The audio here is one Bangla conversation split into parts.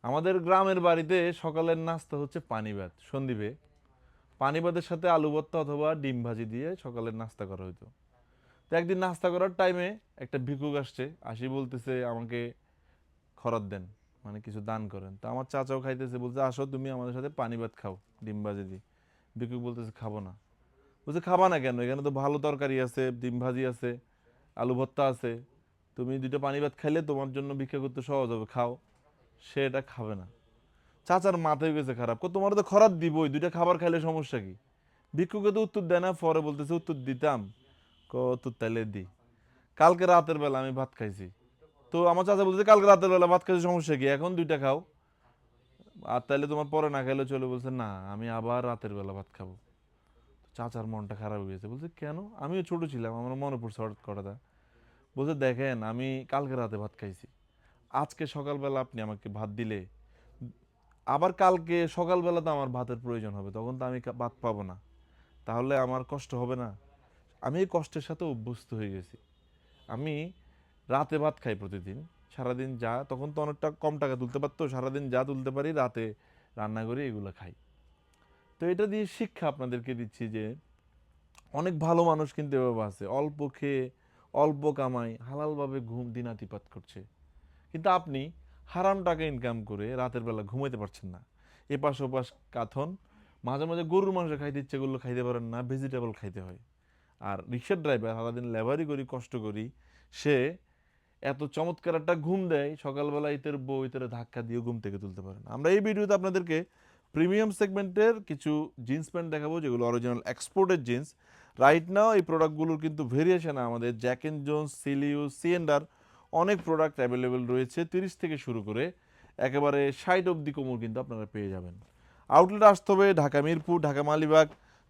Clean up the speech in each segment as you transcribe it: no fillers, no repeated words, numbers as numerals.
আমাদের গ্রামের বাড়িতে সকালের নাস্তা হচ্ছে পানি ভাত সন্দ্বীপে। পানি ভাতের সাথে আলু ভর্তা অথবা ডিম ভাজি দিয়ে সকালের নাস্তা করা হতো। তো একদিন নাস্তা করার টাইমে একটা ভিক্ষুক আসছে, আসি বলতেছে আমাকে খরচ দেন, মানে কিছু দান করেন। তো আমার চাচাও খাইতেছে, বলছে আসো তুমি আমাদের সাথে পানি ভাত খাও ডিম ভাজি দিয়ে। ভিক্ষুক বলতেছে খাবো না। বলছে খাবা না কেন? এখানে তো ভালো তরকারি আছে, ডিম ভাজি আছে, আলু ভর্তা আছে। তুমি দুটো পানি ভাত খাইলে তোমার জন্য ভিক্ষা করতে সহজ হবে, খাও। সে এটা খাবে না। চাচার মাথায় গেছে খারাপ, তোমার তো খরাত দিবই, দুইটা খাবার খাইলে সমস্যা কি? ভিক্ষুকে তো উত্তর দেয় না, পরে বলতেছে উত্তর দিতাম। উত্তর তাইলে দি। কালকে রাতের বেলা আমি ভাত খাইছি। তো আমার চাচা বলছে কালকে রাতের বেলা ভাত খাইছি, সমস্যা কি? এখন দুইটা খাও, আর তাইলে তোমার পরে না খাইলে চলে। বলছে না, আমি আবার রাতের বেলা ভাত খাবো। চাচার মনটা খারাপ হয়ে গেছে, বলছে কেন? আমিও ছোট ছিলাম, আমার মনে পড়ছে হঠাৎ কথাটা। বলছে দেখেন, আমি কালকে রাতে ভাত খাইছি, আজকে সকালবেলা আপনি আমাকে ভাত দিলে আবার কালকে সকালবেলা তো আমার ভাতের প্রয়োজন হবে, তখন তো আমি ভাত পাবো না, তাহলে আমার কষ্ট হবে না? আমি এই কষ্টের সাথে অভ্যস্ত হয়ে গেছি। আমি রাতে ভাত খাই প্রতিদিন। সারাদিন যা, তখন তো অনেকটা কম টাকা তুলতে পারতো, সারাদিন যা তুলতে পারি রাতে রান্না করে এগুলো খাই। তো এটা দিয়ে শিক্ষা আপনাদেরকে দিচ্ছি যে অনেক ভালো মানুষ কিন্তু এভাবে আছে, অল্প খেয়ে অল্প কামাই হালালভাবে ঘুম দিনাতিপাত করছে। কিন্তু আপনি হারাম টাকা ইনকাম করে রাতের বেলা ঘুমাইতে পারছেন না, এপাশ ওপাশ কাথন। মাঝে মাঝে গরুর মাংস খাইতে ইচ্ছে করলে খাইতে পারেন না, ভেজিটেবল খাইতে হয়। আর রিক্সার ড্রাইভার সারাদিন লেবারি করি, কষ্ট করি, সে এত চমৎকার একটা ঘুম দেয়, সকালবেলা ইতের বউ ইতের ধাক্কা দিয়ে ঘুম থেকে তুলতে পারে না। আমরা এই ভিডিওতে আপনাদেরকে প্রিমিয়াম সেগমেন্টের কিছু জিন্স প্যান্ট দেখাবো, যেগুলো original exported jeans. Right now এই প্রোডাক্টগুলোর কিন্তু ভেরিয়েশন আমাদের জ্যাক এন্ড জোন্স, সিলিউ, সিএন্ডার অনেক প্রোডাক্ট অ্যাভেলেবেল রয়েছে। 30 থেকে শুরু করে একেবারে 60 অব্দি কোমর কিন্তু আপনারা পেয়ে যাবেন। আউটলেট আসতে হবে ঢাকা মিরপুর, ঢাকা মালিবাগ,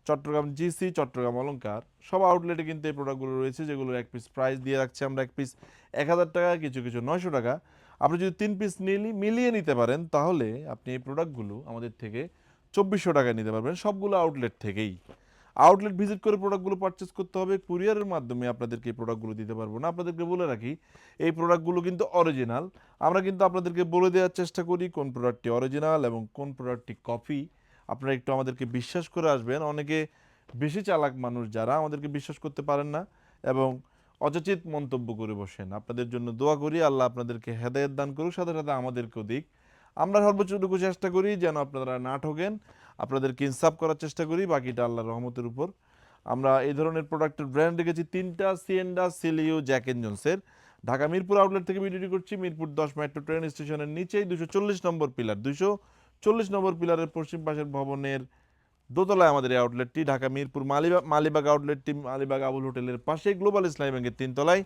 চট্টগ্রাম জিসি, চট্টগ্রাম অলংকার। সব আউটলেটে কিন্তু এই প্রোডাক্টগুলো রয়েছে, যেগুলোর এক পিস প্রাইস দিয়ে রাখছি আমরা। এক পিস 1000 টাকা, কিছু কিছু 900 টাকা। আপনি যদি 3 পিস মিলিয়ে নিতে পারেন, তাহলে আপনি এই প্রোডাক্টগুলো আমাদের থেকে 2400 টাকায় নিতে পারবেন, সবগুলো আউটলেট থেকেই। আউটলেট ভিজিট করে প্রোডাক্টগুলো পারচেস করতে হবে, কুরিয়ারের মাধ্যমে আপনাদেরকে এই প্রোডাক্টগুলো দিতে পারবো না। আপনাদেরকে বলে রাখি, এই প্রোডাক্টগুলো কিন্তু অরিজিনাল। আমরা কিন্তু আপনাদেরকে বলে দেওয়ার চেষ্টা করি কোন প্রোডাক্টটি অরিজিনাল এবং কোন প্রোডাক্টটি কপি। আপনারা একটু আমাদেরকে বিশ্বাস করে আসবেন। অনেকে বেশি চালাক মানুষ যারা আমাদেরকে বিশ্বাস করতে পারেন না এবং অযাচিত মন্তব্য করে বসেন। আপনাদের জন্য দোয়া করি, আল্লাহ আপনাদেরকে হেদায়েত দান করুক, সাথে সাথে আমাদেরকেও দিক। আমরা সর্বোচ্চটুকু চেষ্টা করি যেন আপনারা না ঠকেন, আপনাদেরকে ইনসাফ করার চেষ্টা করি, বাকিটা আল্লাহর রহমতের উপর। আমরা এই ধরনের প্রোডাক্টের ব্র্যান্ড রেখেছি 3টা, সিএন্ডা, সিলিও, জ্যাক এন্ড জোন্সের। ঢাকা মিরপুর আউটলেট থেকে ভিডিওটি করছি, মিরপুর 10 মেট্রো ট্রেন স্টেশনের নিচেই 240 নম্বর পিলার, 240 নম্বর পিলারের পশ্চিম পাশের ভবনের দোতলায় আমাদের এই আউটলেটটি। ঢাকা মিরপুর মালিবাগ আউটলেটটি মালিবাগ আবুল হোটেলের পাশেই গ্লোবাল ইসলামী ব্যাংকের 3 তলায়।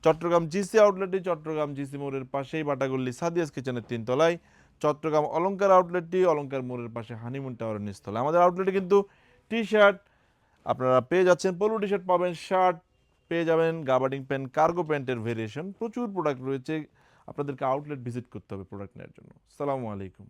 চট্টগ্রাম জিসি আউটলেটটি চট্টগ্রাম জিসি মোড়ের পাশেই বাটাগল্লি সাদিয়াস কিচেনের 3 তলায়। চট্টগ্রাম অলংকার আউটলেটটি অলংকার মোড়ের পাশে হানিমুন টাওয়ারের নিচতলায়। আমাদের আউটলেটে কিন্তু টি শার্ট আপনারা পেয়ে যাচ্ছেন, পোলো টি শার্ট পাবেন, শার্ট পেয়ে যাবেন, গাবার্ডিং প্যান্ট, কার্গো প্যান্টের ভেরিয়েশন, প্রচুর প্রোডাক্ট রয়েছে। আপনাদেরকে আউটলেট ভিজিট করতে হবে প্রোডাক্ট নেওয়ার জন্য। আসসালামু আলাইকুম।